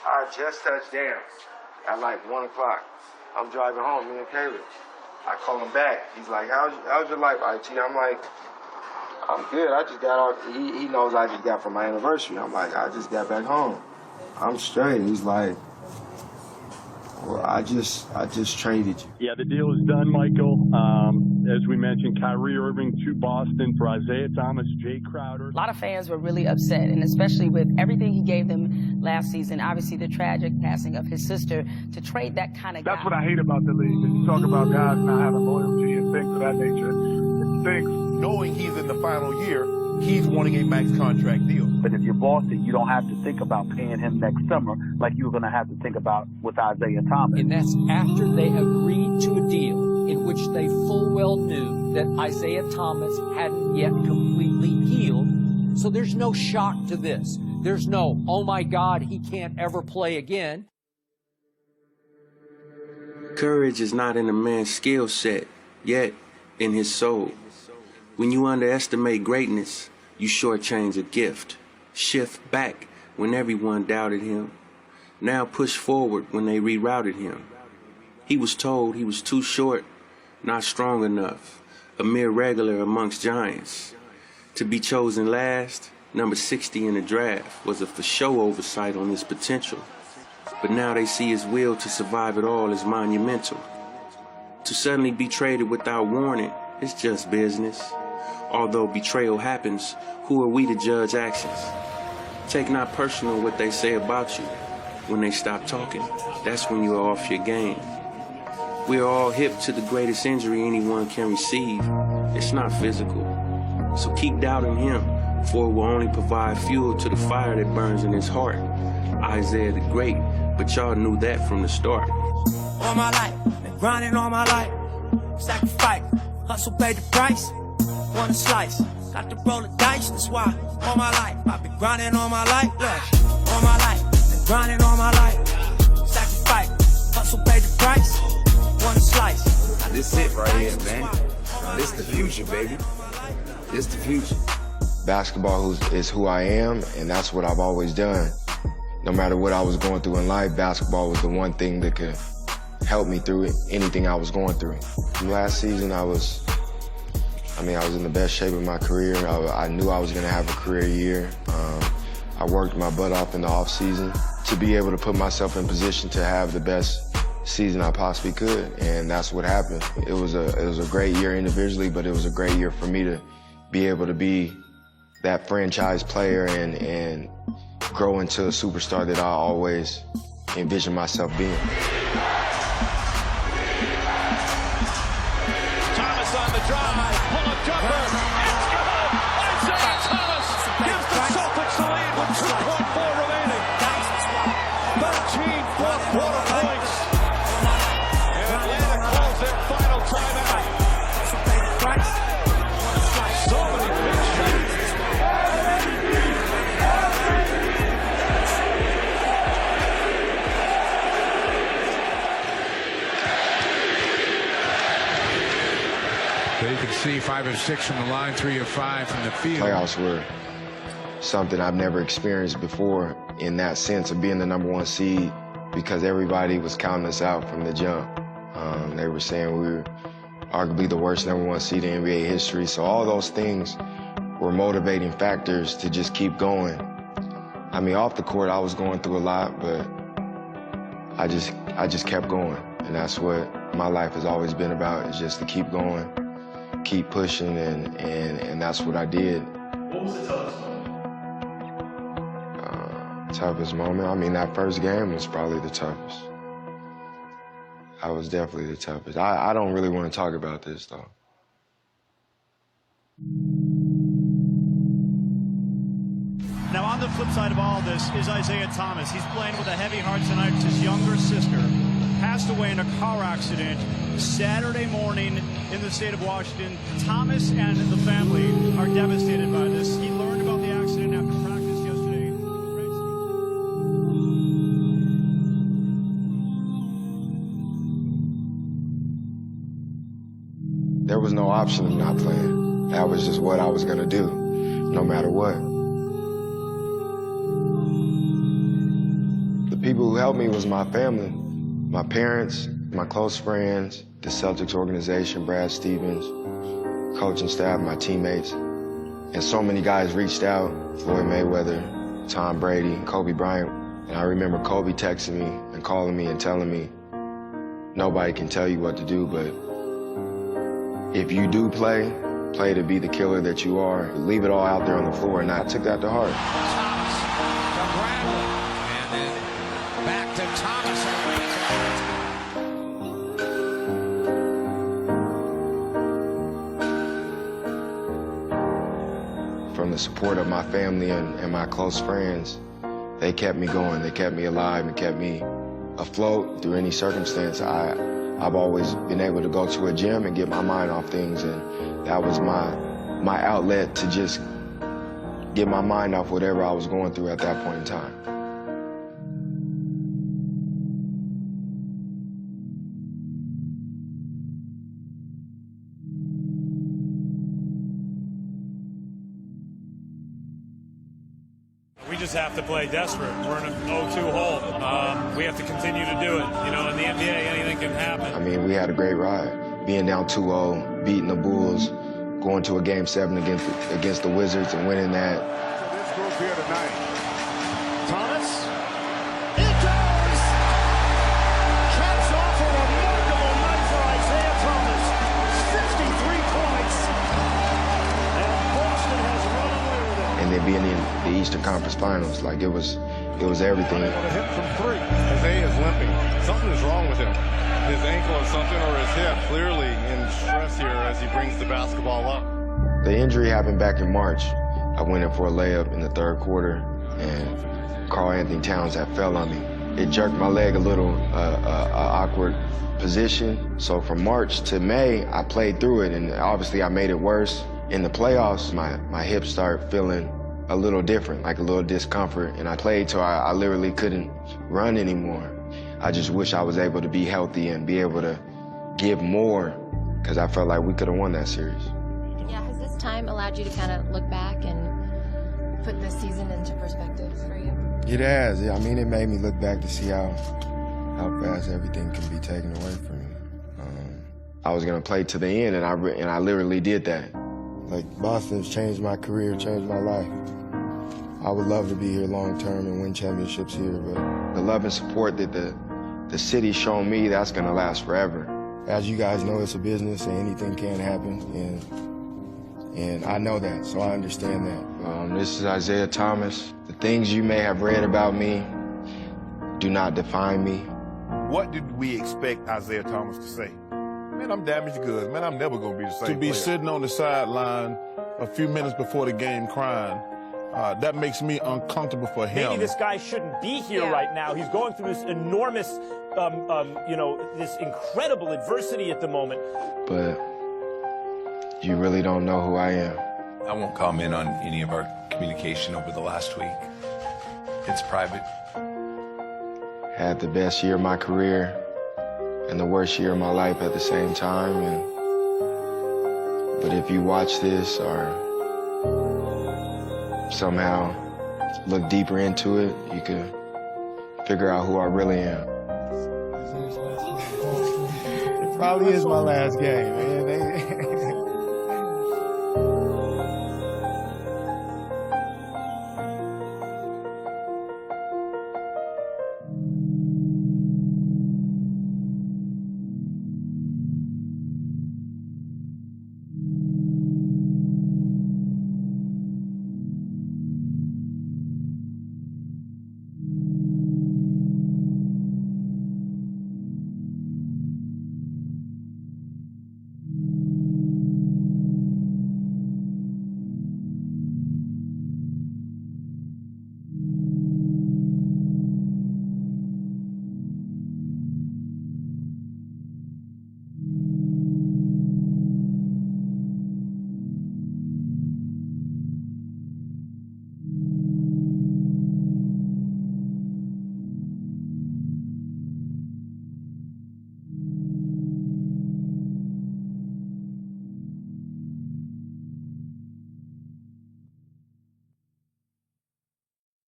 I just touched down at like 1 o'clock. I'm driving home, me and Caleb. I call him back. He's like, how's your life, IT? I'm like, I'm good. I just got off. He knows I just got from my anniversary. I'm like, I just got back home. I'm straight. He's like, well, I just traded you. Yeah, the deal is done, Michael. As we mentioned, Kyrie Irving to Boston for Isaiah Thomas, Jay Crowder. A lot of fans were really upset, and especially with everything he gave them last season, obviously the tragic passing of his sister, to trade that kind of guy. That's what I hate about the league. You talk about guys not having loyalty and things of that nature. It stinks. Knowing he's in the final year, he's wanting a max contract deal. But if you're Boston, you don't have to think about paying him next summer like you're going to have to think about with Isaiah Thomas. And that's after they agreed to a deal in which they full well knew that Isaiah Thomas hadn't yet completely healed. So there's no shock to this. There's no, oh my God, he can't ever play again. Courage is not in a man's skill set, yet in his soul. When you underestimate greatness, you shortchange a gift. Shift back when everyone doubted him. Now push forward when they rerouted him. He was told he was too short, not strong enough, a mere regular amongst giants. To be chosen last, number 60 in the draft, was a for show oversight on his potential. But now they see his will to survive it all as monumental. To suddenly be traded without warning, it's just business. Although betrayal happens, who are we to judge actions? Take not personal what they say about you. When they stop talking, that's when you are off your game. We are all hip to the greatest injury anyone can receive. It's not physical. So keep doubting him, for it will only provide fuel to the fire that burns in his heart. Isaiah the Great, but y'all knew that from the start. All my life, been grinding all my life. Sacrifice, hustle, pay the price. Want a slice, got to roll the dice, that's why. All my life, I've been grinding all my life. Look, all my life, been grinding all my life. Sacrifice, hustle, pay the price. Want a slice. This it right here, man. This the future, baby. This the future. Basketball is who I am, and that's what I've always done. No matter what I was going through in life, basketball was the one thing that could help me through anything I was going through. Last season, I was in the best shape of my career. I knew I was going to have a career year. I worked my butt off in the off season to be able to put myself in position to have the best season I possibly could, and that's what happened. It was a great year individually, but it was a great year for me to be able to be that franchise player and grow into a superstar that I always envisioned myself being. Thomas on the drive, pull-up jumper, it's good! Isaiah Thomas gives the Celtics the lead with 2.4 remaining. 13 fourth-quarter points. And Atlanta calls their final timeout. So many big shots. But you can see 5 of 6 from the line, 3 of 5 from the field. Playoffs were something I've never experienced before in that sense of being the #1 seed, because everybody was counting us out from the jump. They were saying we were arguably the worst #1 seed in NBA history. So all those things were motivating factors to just keep going. I mean, off the court, I was going through a lot, but I just kept going. And that's what my life has always been about, is just to keep going, keep pushing, and that's what I did. What was the toughest moment? Toughest moment? I mean, that first game was probably the toughest. That was definitely the toughest. I don't really want to talk about this, though. Now, on the flip side of all this is Isaiah Thomas. He's playing with a heavy heart tonight. His younger sister passed away in a car accident Saturday morning in the state of Washington. Thomas and the family are devastated by this. He learned about the accident after practice yesterday. There was no option of not playing. That was just what I was going to do, no matter what. The People who helped me was my family, my parents, my close friends, the Celtics organization, Brad Stevens, coaching staff, my teammates. And so many guys reached out, Floyd Mayweather, Tom Brady, Kobe Bryant. And I remember Kobe texting me and calling me and telling me, nobody can tell you what to do, but if you do play to be the killer that you are, leave it all out there on the floor, and I took that to heart. Thomas to Bradley, and then back to Thomas. From the support of my family and my close friends, they kept me going, they kept me alive and kept me afloat through any circumstance. I've always been able to go to a gym and get my mind off things, and that was my outlet to just get my mind off whatever I was going through at that point in time. We just have to play desperate. We're in an 0-2 hole. We have to continue to do it. You know, in the NBA, anything can happen. I mean, we had a great ride. Being down 2-0, beating the Bulls, going to a Game 7 against the Wizards and winning that. This group here tonight. Thomas. It goes! Caps off a remarkable night for Isaiah Thomas. 53 points. And Boston has run away with it. And then being in the Eastern Conference Finals, like it was everything. On a hit from three. Isaiah is limping. Something is wrong with him. His ankle or something, or his hip, clearly in stress here as he brings the basketball up. The injury happened back in March. I went in for a layup in the third quarter, and Karl Anthony Towns had fell on me. It jerked my leg a little, awkward position. So from March to May, I played through it, and obviously I made it worse. In the playoffs, my hips started feeling a little different, like a little discomfort, and I played till I literally couldn't run anymore. I just wish I was able to be healthy and be able to give more, because I felt like we could have won that series. Yeah, has this time allowed you to kind of look back and put this season into perspective for you? It has. I mean, it made me look back to see how fast everything can be taken away from me. I was gonna play to the end, and I literally did that. Like, Boston's changed my career, changed my life. I would love to be here long term and win championships here, but the love and support that the city's shown me, that's gonna last forever. As you guys know, it's a business and anything can happen, and I know that, so I understand that. This is Isaiah Thomas. The things you may have read about me do not define me. What did we expect Isaiah Thomas to say? Man, I'm damaged goods. Man, I'm never going to be the same To be player. sitting on the sideline a few minutes before the game crying, that makes me uncomfortable for him. Maybe this guy shouldn't be here right now. He's going through this enormous, this incredible adversity at the moment. But you really don't know who I am. I won't comment on any of our communication over the last week. It's private. Had the best year of my career and the worst year of my life at the same time. But if you watch this or somehow look deeper into it, you can figure out who I really am. It probably is my last game, man.